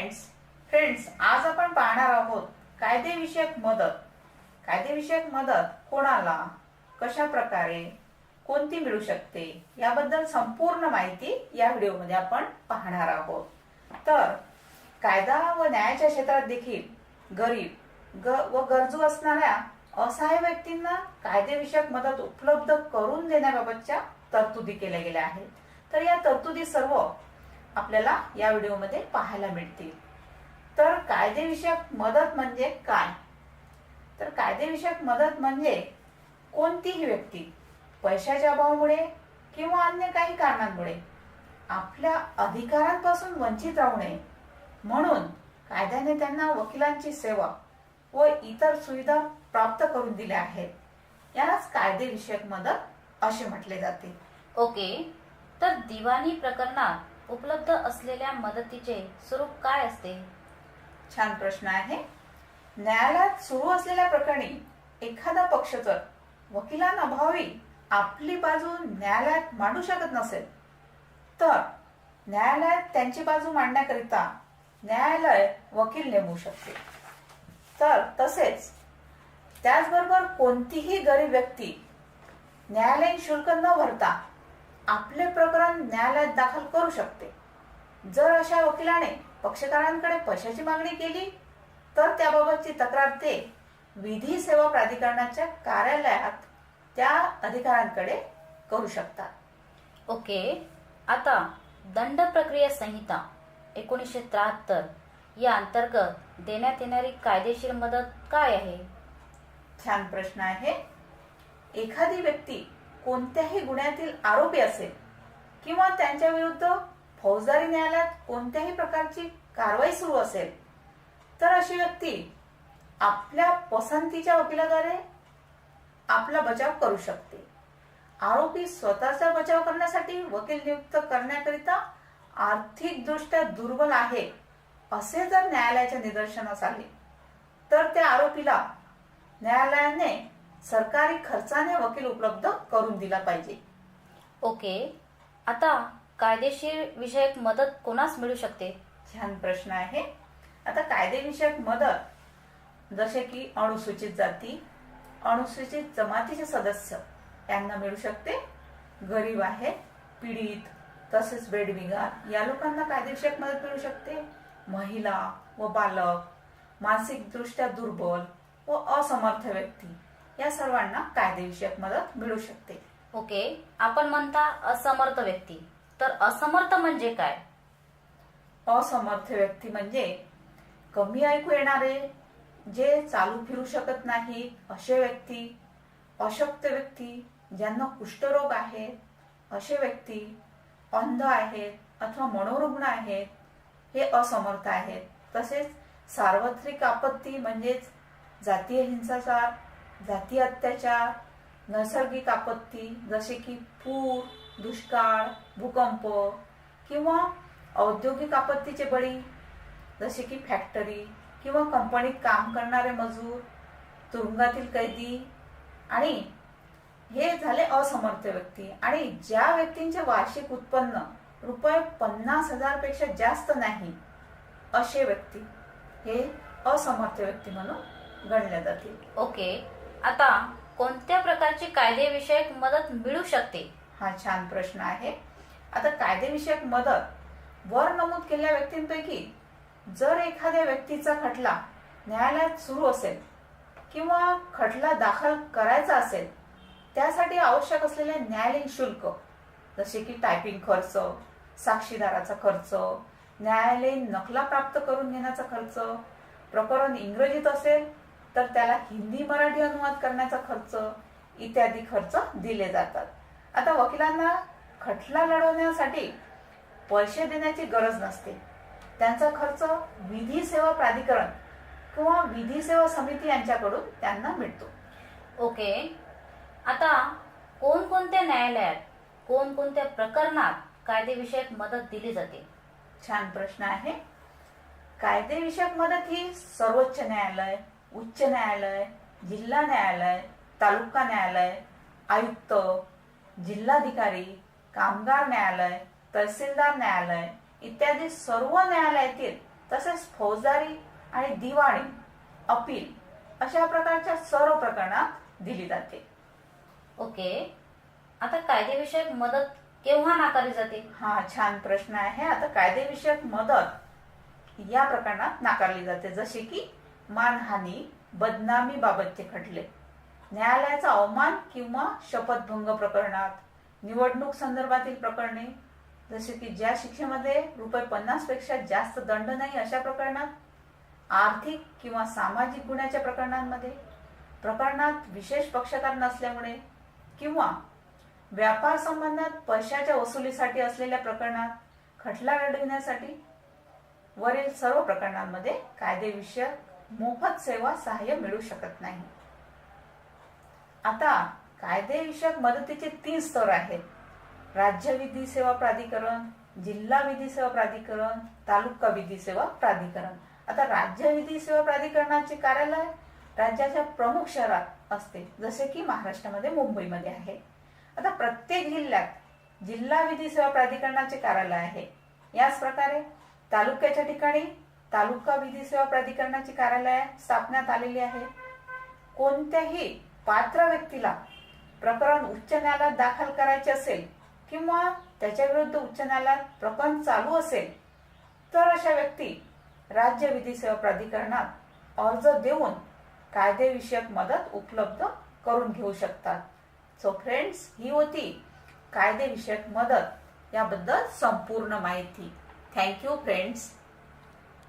Friends आज आपण पाहणार आहोत कायदेविषयक मदत. कायदेविषयक मदत कोणाला, कशा प्रकारे, कोणती मिळू शकते याबद्दल संपूर्ण माहिती या व्हिडिओमध्ये आपण पाहणार आहोत. तर कायदा व न्यायाच्या क्षेत्रात देखील गरीब व गरजू असणाऱ्या असहाय्य व्यक्तींना कायदेविषयक मदत उपलब्ध करून देण्याबाबतच्या तरतुदी केल्या गेल्या आहेत. तर या तरतुदी सर्व आपल्याला या व्हिडिओमध्ये पाहायला मिळतील. तर कायदेविषयक मदत म्हणजे काय? तर कायदेविषयक मदत म्हणजे कोणतीही व्यक्ती पैशाच्या अभावामुळे किंवा अन्य काही कारणांमुळे आपल्या अधिकारांपासून वंचित राहू नये म्हणून कायद्याने त्यांना वकिलांची सेवा व इतर सुविधा प्राप्त करून दिल्या आहेत. यालाच कायदेविषयक मदत असे म्हटले जाते. ओके, तर दिवाणी प्रकरणात उपलब्ध असलेल्या मदतीचे स्वरूप काय असते? छान प्रश्न आहे. न्यायालयात सुरू असलेल्या प्रकरणी एखादा पक्ष जर वकिलांअभावी आपली बाजू न्यायालयात मांडू शकत नसेल तर न्यायालयात त्यांची बाजू मांडण्याकरिता न्यायालय वकील नेमू शकते. तर तसेच त्याचबरोबर कोणतीही गरीब व्यक्ती न्यायालयीन शुल्क न भरता आपले प्रकरण न्यायालयात दाखल करू शकते. जर अशा वकिलाने पक्षकारांकडे पैशाची मागणी केली तर त्याबाबतची तक्रार ते विधी सेवा प्राधिकरणाच्या कार्यालयात त्या अधिकाऱ्यांकडे करू शकतात. ओके, आता दंड प्रक्रिया संहिता 1973 या अंतर्गत देण्यात येणारी कायदेशीर मदत काय आहे? छान प्रश्न आहे. एखादी व्यक्ती कोणत्याही गुन्ह्यातील आरोपी असेल किंवा त्यांच्या विरुद्ध फौजदारी न्यायालयात कोणत्याही प्रकारची कारवाई सुरू असेल तर अशी व्यक्ती आपल्या पसंतीच्या वकिलाद्वारे आपला बचाव करू शकते. आरोपी स्वतःचा बचाव करण्यासाठी वकील नियुक्त करण्याकरिता आर्थिकदृष्ट्या दुर्बल आहे असे जर न्यायालयाच्या निदर्शनास आले तर त्या आरोपीला न्यायालयाने सरकारी खर्चाने वकील उपलब्ध करून दिला पाहिजे. ओके, आता कायदेशीर विषयक मदत कोणास मिळू शकते? छान प्रश्न आहे. आता कायदेविषयक मदत जसे की अनुसूचित जाती, अनुसूचित जमातीचे सदस्य यांना मिळू शकते. गरीब आहेत, पीडित तसेच बेडविगार या लोकांना कायदेविषयक मदत मिळू शकते. महिला व बालक, मानसिक दृष्ट्या दुर्बल व असमर्थ व्यक्ती या सर्वांना कायदेविषयक मदत मिळू शकते. ओके, आपण म्हणता असमर्थ व्यक्ती, तर असमर्थ म्हणजे काय? असमर्थ व्यक्ती म्हणजे कमी ऐकू येणारे, जे चालू फिरू शकत नाही असे व्यक्ती, अशक्त व्यक्ती, ज्यांना कुष्ठरोग आहे असे व्यक्ती, अंध आहेत अथवा मनोरुग्ण आहेत, हे असमर्थ आहेत. तसेच सार्वत्रिक आपत्ती म्हणजेच जातीय हिंसाचार, जातीय अत्याचार, नैसर्गिक आपत्ती जसे की पूर, दुष्काळ, भूकंप किंवा औद्योगिक आपत्तीचे बळी जसे की फॅक्टरी किंवा कंपनीत काम करणारे मजूर, तुरुंगातील कैदी, आणि हे झाले असमर्थ व्यक्ती. आणि ज्या व्यक्तींचे वार्षिक उत्पन्न ₹50,000 पेक्षा जास्त नाही असे व्यक्ती हे असमर्थ व्यक्ती म्हणून गणले जातील. ओके, आता कोणत्या प्रकारची कायदेविषयक मदत मिळू शकते? हा छान प्रश्न आहे. आता कायदेविषयक मदत वर नमूद केलेल्या व्यक्तींपैकी जर एखाद्या व्यक्तीचा खटला न्यायालयात सुरू असेल किंवा खटला दाखल करायचा असेल त्यासाठी आवश्यक असलेले न्यायालयीन शुल्क जसे की टायपिंग खर्च, साक्षीदाराचा खर्च, न्यायालयीन नकला प्राप्त करून घेण्याचा खर्च, प्रकरण इंग्रजीत असेल तर त्याला हिंदी मराठी अनुवाद करण्याचा खर्च इत्यादी खर्च दिले जातात. आता वकिलांना खटला लढवण्यासाठी पैसे देण्याची गरज नसते. त्यांचा खर्च विधी सेवा प्राधिकरण किंवा विधी सेवा समिती यांच्याकडून त्यांना मिळतो. ओके, आता कोणकोणत्या न्यायालयात कोणकोणत्या प्रकरणात कायदेविषयक मदत दिली जाते? छान प्रश्न आहे. कायदेविषयक मदत ही सर्वोच्च न्यायालय, उच्च न्यायालय, जिल्हा न्यायालय, तालुका न्यायालय, आयुक्त, जिल्हाधिकारी, कामगार न्यायालय, तहसीलदार न्यायालय इत्यादी सर्व न्यायालयातील तसेच फौजदारी आणि दिवाणी अपील अशा प्रकारच्या सर्व प्रकरणात दिली जाते. ओके. आता कायदेविषयक मदत केव्हा नाकारली जाते? हा छान प्रश्न आहे. आता कायदेविषयक मदत या प्रकरणात नाकारली जाते, जसे की मानहानी, बदनामी बाबतचे खटले, न्यायालयाचा अवमान किंवा शपथभंग प्रकरणात, निवडणूक संदर्भातील प्रकरणे जसे की ज्या शिक्षेमध्ये ₹50 पेक्षा जास्त दंड नाही अशा प्रकरणात, आर्थिक किंवा सामाजिक गुन्ह्याच्या प्रकरणात विशेष पक्षकार नसल्यामुळे किंवा व्यापार संबंधात पैशाच्या वसुलीसाठी असलेल्या प्रकरणात खटला लढविण्यासाठी वरील सर्व प्रकरणांमध्ये कायदेविषयक मोफत सेवा सहाय्य मिळू शकत नाही. आता कायदेविषयक मदतीचे 3 स्तर आहेत. राज्य विधी सेवा प्राधिकरण, जिल्हा विधी सेवा प्राधिकरण, तालुका विधी सेवा प्राधिकरण. आता राज्य विधी सेवा प्राधिकरणाचे कार्यालय राज्याच्या प्रमुख शहरात असते, जसे की महाराष्ट्रामध्ये मुंबईमध्ये आहे. आता प्रत्येक जिल्ह्यात जिल्हा विधी सेवा प्राधिकरणाचे कार्यालय आहे. याच प्रकारे तालुक्याच्या ठिकाणी तालुका विधी सेवा प्राधिकरणाची कार्यालय स्थापण्यात आलेली आहे. कोणत्याही पात्र व्यक्तीला प्रकरण उच्च न्यायालयात दाखल करायचे असेल किंवा त्याच्या विरुद्ध उच्च न्यायालयात प्रकरण चालू असेल तर अशा व्यक्ती राज्य विधी सेवा प्राधिकरणात अर्ज देऊन कायदेविषयक मदत उपलब्ध करून घेऊ शकतात. सो फ्रेंड्स, ही होती कायदेविषयक मदत याबद्दल संपूर्ण माहिती. Thank you friends.